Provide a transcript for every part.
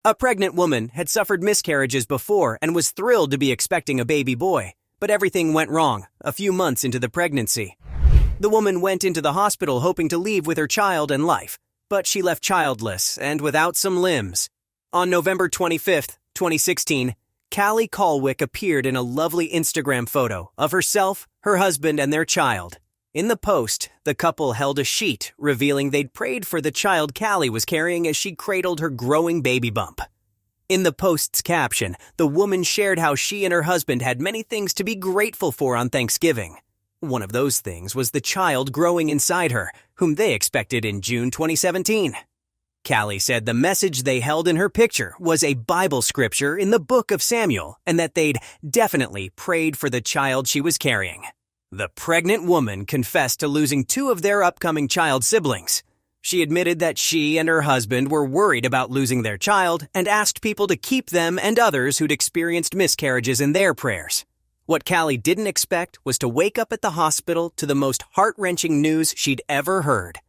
A pregnant woman had suffered miscarriages before and was thrilled to be expecting a baby boy, but everything went wrong a few months into the pregnancy. The woman went into the hospital hoping to leave with her child and life, but she left childless and without some limbs. On November 25, 2016, Callie Colwick appeared in a lovely Instagram photo of herself, her husband, and their child. In the post, the couple held a sheet revealing they'd prayed for the child Callie was carrying as she cradled her growing baby bump. In the post's caption, the woman shared how she and her husband had many things to be grateful for on Thanksgiving. One of those things was the child growing inside her, whom they expected in June 2017. Callie said the message they held in her picture was a Bible scripture in the book of Samuel and that they'd definitely prayed for the child she was carrying. The pregnant woman confessed to losing 2 of their upcoming child siblings. She admitted that she and her husband were worried about losing their child and asked people to keep them and others who'd experienced miscarriages in their prayers. What Callie didn't expect was to wake up at the hospital to the most heart-wrenching news she'd ever heard.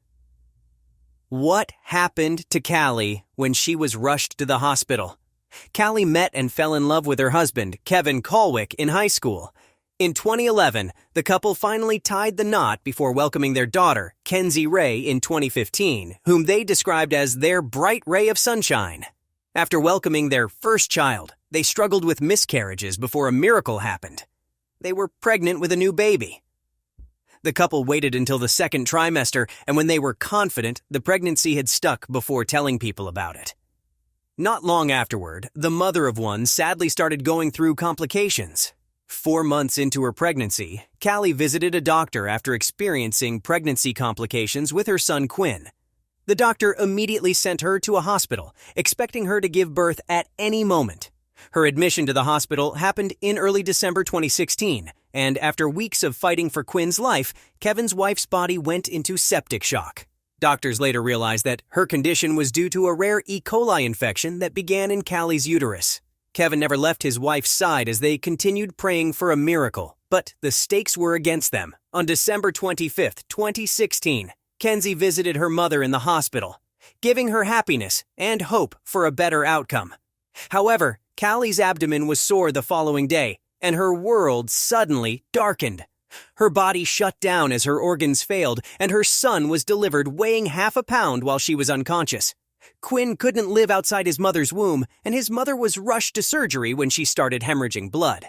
What happened to Callie when she was rushed to the hospital? Callie met and fell in love with her husband, Kevin Colwick, in high school. In 2011, the couple finally tied the knot before welcoming their daughter, Kenzie Ray, in 2015, whom they described as their bright ray of sunshine. After welcoming their first child, they struggled with miscarriages before a miracle happened. They were pregnant with a new baby. The couple waited until the second trimester, and when they were confident, the pregnancy had stuck before telling people about it. Not long afterward, the mother of one sadly started going through complications. 4 months into her pregnancy, Callie visited a doctor after experiencing pregnancy complications with her son Quinn. The doctor immediately sent her to a hospital, expecting her to give birth at any moment. Her admission to the hospital happened in early December 2016, and after weeks of fighting for Quinn's life, Kevin's wife's body went into septic shock. Doctors later realized that her condition was due to a rare E. coli infection that began in Callie's uterus. Kevin never left his wife's side as they continued praying for a miracle, but the stakes were against them. On December 25, 2016, Kenzie visited her mother in the hospital, giving her happiness and hope for a better outcome. However, Callie's abdomen was sore the following day, and her world suddenly darkened. Her body shut down as her organs failed, and her son was delivered weighing half a pound while she was unconscious. Quinn couldn't live outside his mother's womb, and his mother was rushed to surgery when she started hemorrhaging blood.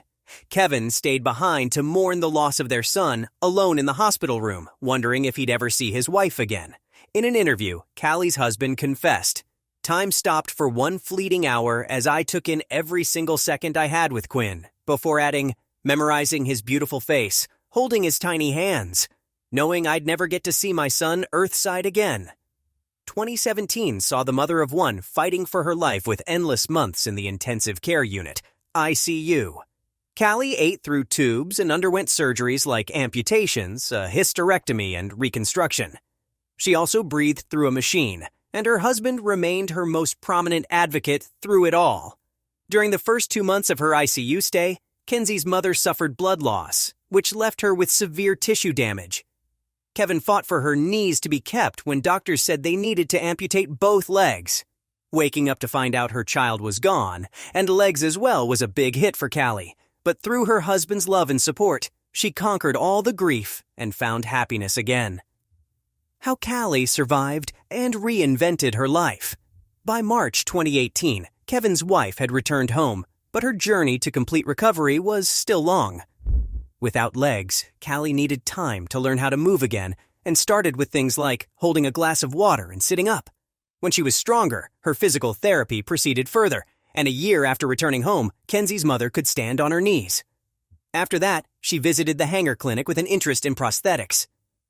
Kevin stayed behind to mourn the loss of their son, alone in the hospital room, wondering if he'd ever see his wife again. In an interview, Callie's husband confessed, "Time stopped for one fleeting hour as I took in every single second I had with Quinn," before adding, "Memorizing his beautiful face, holding his tiny hands, knowing I'd never get to see my son earthside again." 2017 saw the mother of one fighting for her life with endless months in the intensive care unit, ICU. Callie ate through tubes and underwent surgeries like amputations, a hysterectomy, and reconstruction. She also breathed through a machine, and her husband remained her most prominent advocate through it all. During the first 2 months of her ICU stay, Kenzie's mother suffered blood loss, which left her with severe tissue damage. Kevin fought for her knees to be kept when doctors said they needed to amputate both legs. Waking up to find out her child was gone, and legs as well, was a big hit for Callie. But through her husband's love and support, she conquered all the grief and found happiness again. How Callie survived and reinvented her life. By March 2018, Kevin's wife had returned home, but her journey to complete recovery was still long. Without legs, Callie needed time to learn how to move again and started with things like holding a glass of water and sitting up. When she was stronger, her physical therapy proceeded further, and a year after returning home, Kenzie's mother could stand on her knees. After that, she visited the Hanger Clinic with an interest in prosthetics.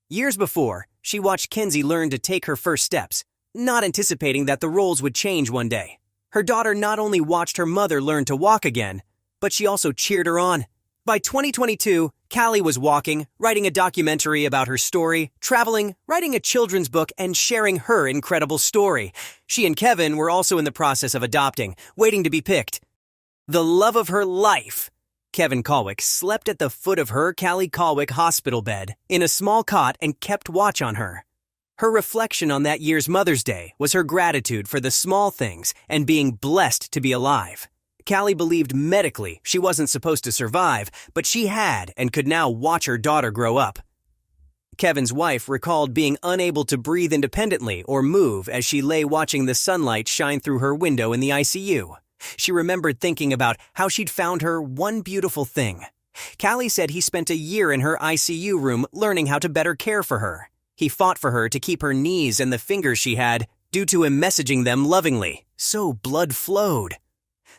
Years before, she watched Kenzie learn to take her first steps, not anticipating that the roles would change one day. Her daughter not only watched her mother learn to walk again, but she also cheered her on. By 2022, Callie was walking, writing a documentary about her story, traveling, writing a children's book, and sharing her incredible story. She and Kevin were also in the process of adopting, waiting to be picked. The love of her life. Kevin Colwick slept at the foot of her Callie Colwick hospital bed in a small cot and kept watch on her. Her reflection on that year's Mother's Day was her gratitude for the small things and being blessed to be alive. Callie believed medically she wasn't supposed to survive, but she had and could now watch her daughter grow up. Kevin's wife recalled being unable to breathe independently or move as she lay watching the sunlight shine through her window in the ICU. She remembered thinking about how she'd found her one beautiful thing. Callie said he spent a year in her ICU room learning how to better care for her. He fought for her to keep her knees and the fingers she had, due to him messaging them lovingly, so blood flowed.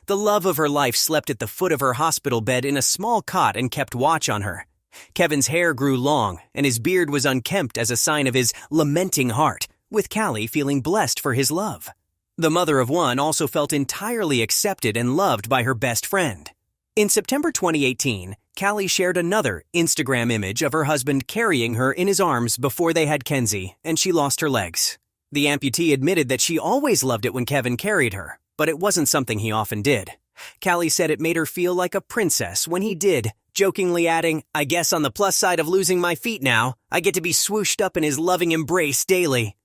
The love of her life slept at the foot of her hospital bed in a small cot and kept watch on her. Kevin's hair grew long, and his beard was unkempt as a sign of his lamenting heart, with Callie feeling blessed for his love. The mother of one also felt entirely accepted and loved by her best friend. In September 2018, Callie shared another Instagram image of her husband carrying her in his arms before they had Kenzie, and she lost her legs. The amputee admitted that she always loved it when Kevin carried her, but it wasn't something he often did. Callie said it made her feel like a princess when he did, jokingly adding, "I guess on the plus side of losing my feet now, I get to be swooshed up in his loving embrace daily."